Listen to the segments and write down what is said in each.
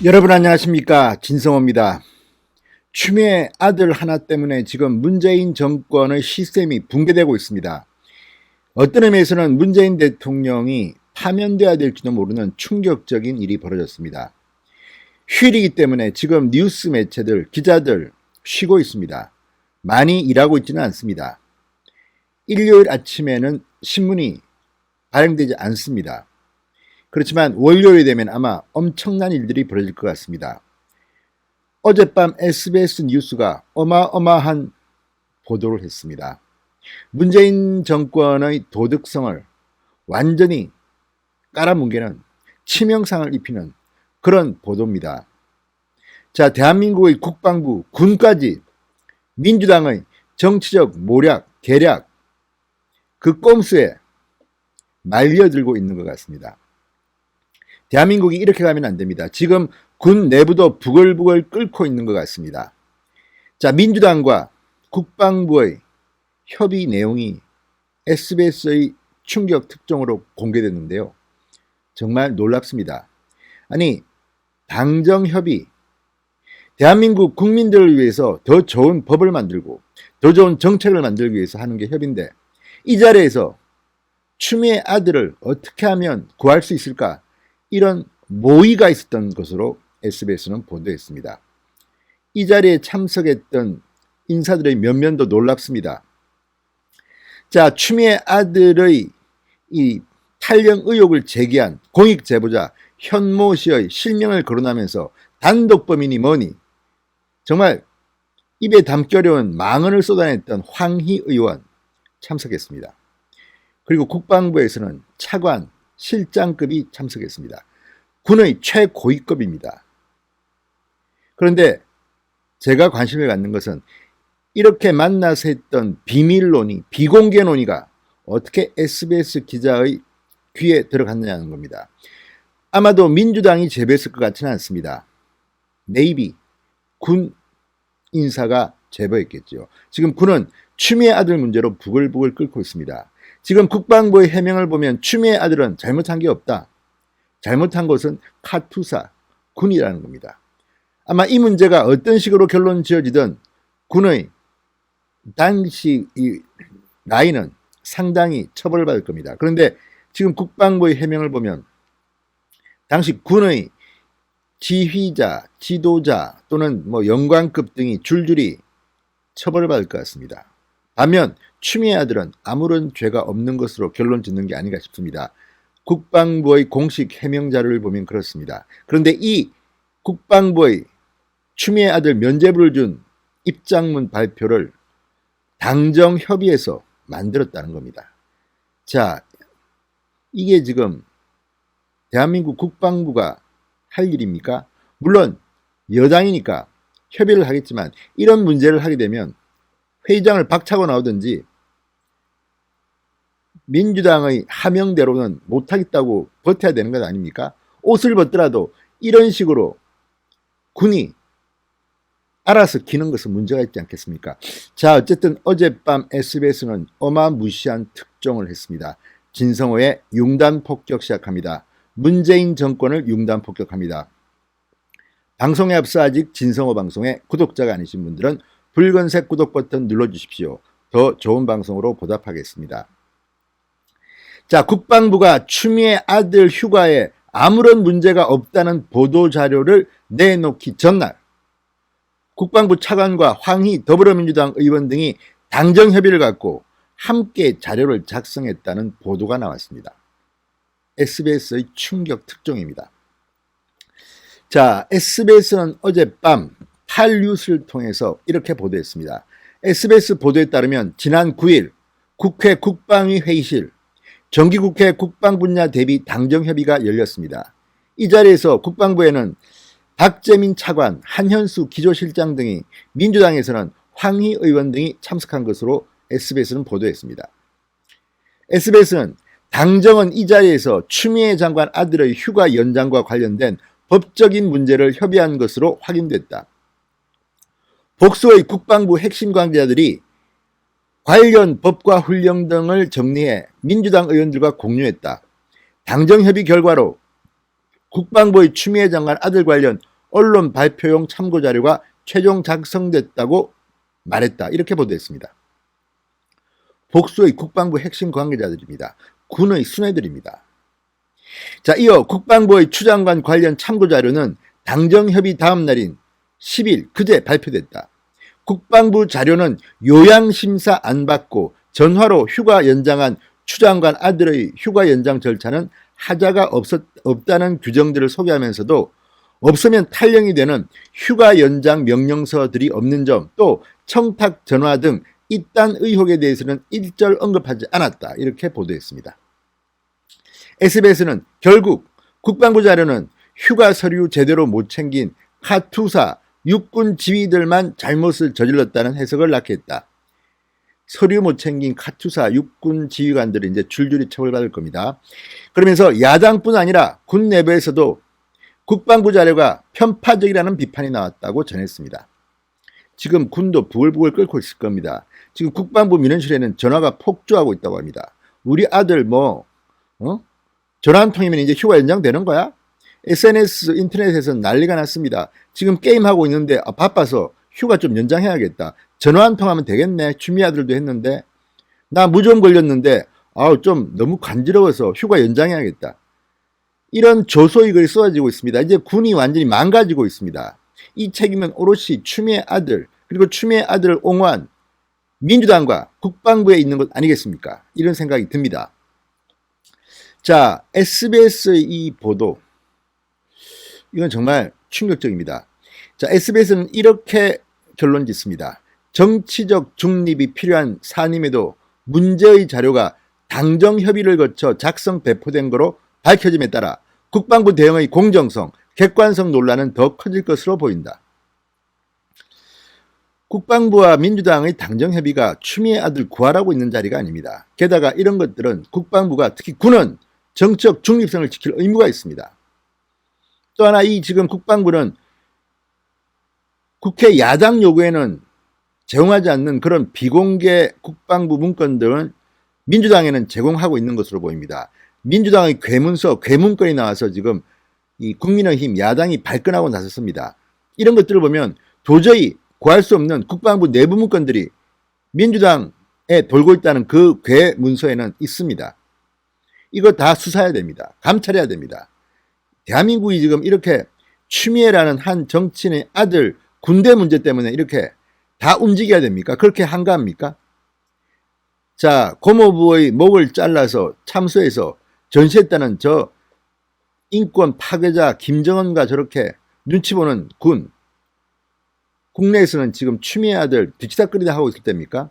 여러분 안녕하십니까, 진성호입니다. 추미애 아들 하나 때문에 지금 문재인 정권의 시스템이 붕괴되고 있습니다. 어떤 의미에서는 문재인 대통령이 파면돼야 될지도 모르는 충격적인 일이 벌어졌습니다. 휴일이기 때문에 지금 뉴스 매체들, 기자들 쉬고 있습니다. 많이 일하고 있지는 않습니다. 일요일 아침에는 신문이 발행되지 않습니다. 그렇지만 월요일이 되면 아마 엄청난 일들이 벌어질 것 같습니다. 어젯밤 SBS 뉴스가 어마어마한 보도를 했습니다. 문재인 정권의 도덕성을 완전히 깔아뭉개는 치명상을 입히는 그런 보도입니다. 자, 대한민국의 국방부, 군까지 민주당의 정치적 모략, 계략, 그 꼼수에 말려들고 있는 것 같습니다. 대한민국이 이렇게 가면 안 됩니다. 지금 군 내부도 부글부글 끓고 있는 것 같습니다. 자, 민주당과 국방부의 협의 내용이 SBS의 충격 특종으로 공개됐는데요. 정말 놀랍습니다. 아니, 당정협의, 대한민국 국민들을 위해서 더 좋은 법을 만들고 더 좋은 정책을 만들기 위해서 하는 게 협의인데, 이 자리에서 추미애 아들을 어떻게 하면 구할 수 있을까? 이런 모의가 있었던 것으로 SBS는 보도했습니다. 이 자리에 참석했던 인사들의 면면도 놀랍습니다. 자, 추미애 아들의 이 탈영 의혹을 제기한 공익 제보자 현모 씨의 실명을 거론하면서 단독 범인이 뭐니? 정말 입에 담기 어려운 망언을 쏟아냈던 황희 의원 참석했습니다. 그리고 국방부에서는 차관, 실장급이 참석했습니다. 군의 최고위급입니다. 그런데 제가 관심을 갖는 것은 이렇게 만나서 했던 비밀 논의, 비공개 논의가 어떻게 SBS 기자의 귀에 들어갔느냐는 겁니다. 아마도 민주당이 제보했을 것 같지는 않습니다. 네이비, 군 인사가 제보했겠죠. 지금 군은 추미애 아들 문제로 부글부글 끓고 있습니다. 지금 국방부의 해명을 보면 추미애 아들은 잘못한 게 없다. 잘못한 것은 카투사, 군이라는 겁니다. 아마 이 문제가 어떤 식으로 결론 지어지든 군의 당시 이 나이는 상당히 처벌받을 겁니다. 그런데 지금 국방부의 해명을 보면 당시 군의 지휘자, 지도자 또는 영관급 등이 줄줄이 처벌받을 것 같습니다. 반면 추미애 아들은 아무런 죄가 없는 것으로 결론 짓는 게 아닌가 싶습니다. 국방부의 공식 해명 자료를 보면 그렇습니다. 그런데 이 국방부의 추미애 아들 면죄부를 준 입장문 발표를 당정협의에서 만들었다는 겁니다. 자, 이게 지금 대한민국 국방부가 할 일입니까? 물론 여당이니까 협의를 하겠지만 이런 문제를 하게 되면 회의장을 박차고 나오든지 민주당의 하명대로는 못하겠다고 버텨야 되는 것 아닙니까? 옷을 벗더라도 이런 식으로 군이 알아서 기는 것은 문제가 있지 않겠습니까? 자, 어쨌든 어젯밤 SBS는 어마무시한 특종을 했습니다. 진성호의 융단 폭격 시작합니다. 문재인 정권을 융단 폭격합니다. 방송에 앞서 아직 진성호 방송에 구독자가 아니신 분들은 붉은색 구독 버튼 눌러주십시오. 더 좋은 방송으로 보답하겠습니다. 자, 국방부가 추미애 아들 휴가에 아무런 문제가 없다는 보도자료를 내놓기 전날 국방부 차관과 황희 더불어민주당 의원 등이 당정협의를 갖고 함께 자료를 작성했다는 보도가 나왔습니다. SBS의 충격 특종입니다. 자, SBS는 어젯밤 팔뉴스를 통해서 이렇게 보도했습니다. SBS 보도에 따르면 지난 9일 국회 국방위 회의실 정기국회 국방분야 대비 당정협의가 열렸습니다. 이 자리에서 국방부에는 박재민 차관, 한현수 기조실장 등이, 민주당에서는 황희 의원 등이 참석한 것으로 SBS는 보도했습니다. SBS는 당정은 이 자리에서 추미애 장관 아들의 휴가 연장과 관련된 법적인 문제를 협의한 것으로 확인됐다. 복수의 국방부 핵심 관계자들이 관련 법과 훈령 등을 정리해 민주당 의원들과 공유했다. 당정협의 결과로 국방부의 추미애 장관 아들 관련 언론 발표용 참고자료가 최종 작성됐다고 말했다. 이렇게 보도했습니다. 복수의 국방부 핵심 관계자들입니다. 군의 수뇌들입니다. 자, 이어 국방부의 추장관 관련 참고자료는 당정협의 다음 날인 10일 그제 발표됐다. 국방부 자료는 요양심사 안 받고 전화로 휴가 연장한 추장관 아들의 휴가 연장 절차는 하자가 없다는 규정들을 소개하면서도 없으면 탈령이 되는 휴가 연장 명령서들이 없는 점, 또 청탁 전화 등 이딴 의혹에 대해서는 일절 언급하지 않았다. 이렇게 보도했습니다. SBS는 결국 국방부 자료는 휴가 서류 제대로 못 챙긴 카투사 육군 지휘들만 잘못을 저질렀다는 해석을 낳게 했다. 서류 못 챙긴 카투사 육군 지휘관들이 이제 줄줄이 처벌받을 겁니다. 그러면서 야당뿐 아니라 군 내부에서도 국방부 자료가 편파적이라는 비판이 나왔다고 전했습니다. 지금 군도 부글부글 끓고 있을 겁니다. 지금 국방부 민원실에는 전화가 폭주하고 있다고 합니다. 우리 아들 전화 한 통이면 이제 휴가 연장되는 거야? SNS 인터넷에서 난리가 났습니다. 지금 게임하고 있는데 바빠서 휴가 좀 연장해야겠다. 전화 한 통 하면 되겠네. 취미 아들도 했는데 나 무좀 걸렸는데 좀 너무 간지러워서 휴가 연장해야겠다. 이런 조소의 글이 쏟아지고 있습니다. 이제 군이 완전히 망가지고 있습니다. 이 책임은 오롯이 추미애 아들 그리고 추미애 아들을 옹호한 민주당과 국방부에 있는 것 아니겠습니까? 이런 생각이 듭니다. 자, SBS의 이 보도 이건 정말 충격적입니다. 자, SBS는 이렇게 결론 짓습니다. 정치적 중립이 필요한 산임에도 문제의 자료가 당정 협의를 거쳐 작성 배포된 거로 밝혀짐에 따라 국방부 대응의 공정성, 객관성 논란은 더 커질 것으로 보인다. 국방부와 민주당의 당정협의가 추미애 아들 구하라고 있는 자리가 아닙니다. 게다가 이런 것들은 국방부가 특히 군은 정치적 중립성을 지킬 의무가 있습니다. 또 하나 이 지금 국방부는 국회 야당 요구에는 제공하지 않는 그런 비공개 국방부 문건들은 민주당에는 제공하고 있는 것으로 보입니다. 민주당의 괴문서, 괴문건이 나와서 지금 이 국민의힘 야당이 발끈하고 나섰습니다. 이런 것들을 보면 도저히 구할 수 없는 국방부 내부 문건들이 민주당에 돌고 있다는 그 괴문서에는 있습니다. 이거 다 수사해야 됩니다. 감찰해야 됩니다. 대한민국이 지금 이렇게 추미애라는 한 정치인의 아들 군대 문제 때문에 이렇게 다 움직여야 됩니까? 그렇게 한가합니까? 자, 고모부의 목을 잘라서 참수해서 전시했다는 저 인권 파괴자 김정은과 저렇게 눈치 보는 군. 국내에서는 지금 추미애 아들 뒤치다꺼리다 하고 있을 때입니까?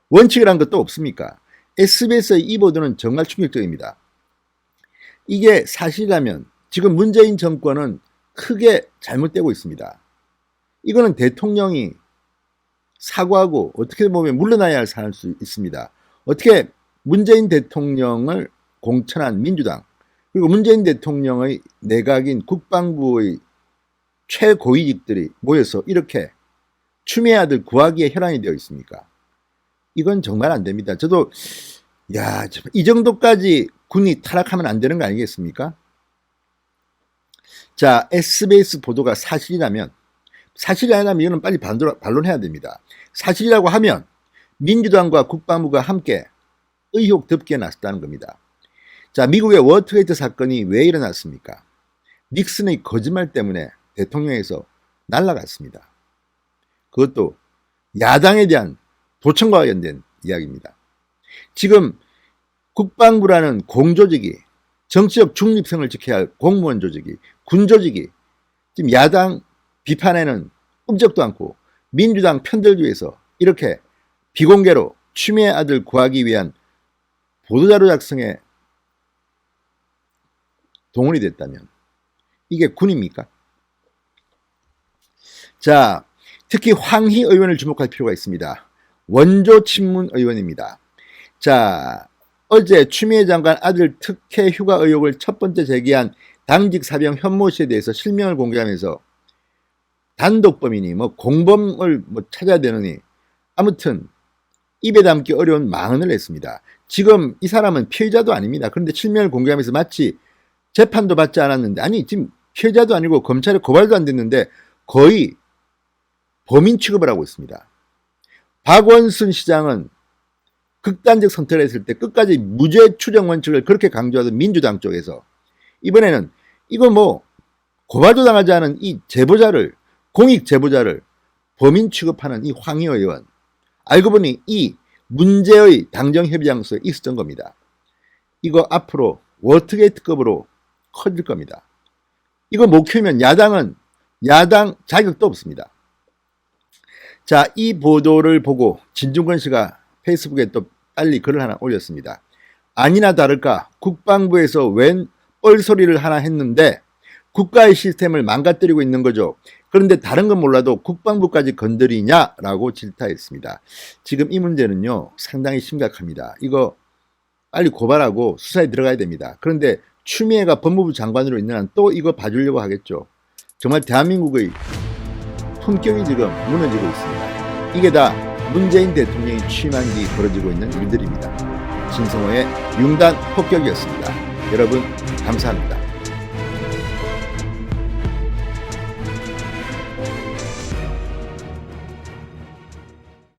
원칙이란 것도 없습니까? SBS의 이 보도는 정말 충격적입니다. 이게 사실이라면 지금 문재인 정권은 크게 잘못되고 있습니다. 이거는 대통령이 사과하고 어떻게 보면 물러나야 할 사안일 수 있습니다. 어떻게 문재인 대통령을 공천한 민주당 그리고 문재인 대통령의 내각인 국방부의 최고위직들이 모여서 이렇게 추미애 아들 구하기에 혈안이 되어 있습니까? 이건 정말 안 됩니다. 저도 이 정도까지 군이 타락하면 안 되는 거 아니겠습니까? 자, SBS 보도가 사실이라면 이거는 빨리 반론해야 됩니다. 사실이라고 하면 민주당과 국방부가 함께 의혹 덮기에 나섰다는 겁니다. 자, 미국의 워터게이트 사건이 왜 일어났습니까? 닉슨의 거짓말 때문에 대통령에서 날아갔습니다. 그것도 야당에 대한 도청과 관련된 이야기입니다. 지금 국방부라는 공조직이 정치적 중립성을 지켜야 할 공무원 조직이 군조직이 지금 야당 비판에는 꼼짝도 않고 민주당 편들기 위해서 이렇게 비공개로 추미애 아들 구하기 위한 보도자료 작성에 동원이 됐다면 이게 군입니까? 자, 특히 황희 의원을 주목할 필요가 있습니다. 원조 친문 의원입니다. 자, 어제 추미애 장관 아들 특혜 휴가 의혹을 첫 번째 제기한 당직 사병 현모 씨에 대해서 실명을 공개하면서 단독범이니 공범을 찾아야 되느니 아무튼 입에 담기 어려운 망언을 했습니다. 지금 이 사람은 피의자도 아닙니다. 그런데 실명을 공개하면서 마치 재판도 받지 않았는데 아니 지금 피해자도 아니고 검찰에 고발도 안 됐는데 거의 범인 취급을 하고 있습니다. 박원순 시장은 극단적 선택을 했을 때 끝까지 무죄 추정 원칙을 그렇게 강조하던 민주당 쪽에서 이번에는 이거 뭐 고발도 당하지 않은 이 제보자를, 공익 제보자를 범인 취급하는 이 황희 의원, 알고 보니 이 문제의 당정협의장소에 있었던 겁니다. 이거 앞으로 워터게이트급으로 커질 겁니다. 이거 못 키우면 야당 자격도 없습니다. 자, 이 보도를 보고 진중권 씨가 페이스북에 또 빨리 글을 하나 올렸습니다. 아니나 다를까 국방부에서 웬 뻘소리를 하나 했는데 국가의 시스템을 망가뜨리고 있는 거죠. 그런데 다른 건 몰라도 국방부까지 건드리냐라고 질타했습니다. 지금 이 문제는요 상당히 심각합니다. 이거 빨리 고발하고 수사에 들어가야 됩니다. 그런데 추미애가 법무부 장관으로 있는 한 또 이거 봐주려고 하겠죠. 정말 대한민국의 품격이 지금 무너지고 있습니다. 이게 다 문재인 대통령이 취임한 뒤 벌어지고 있는 일들입니다. 진성호의 융단 폭격이었습니다. 여러분 감사합니다.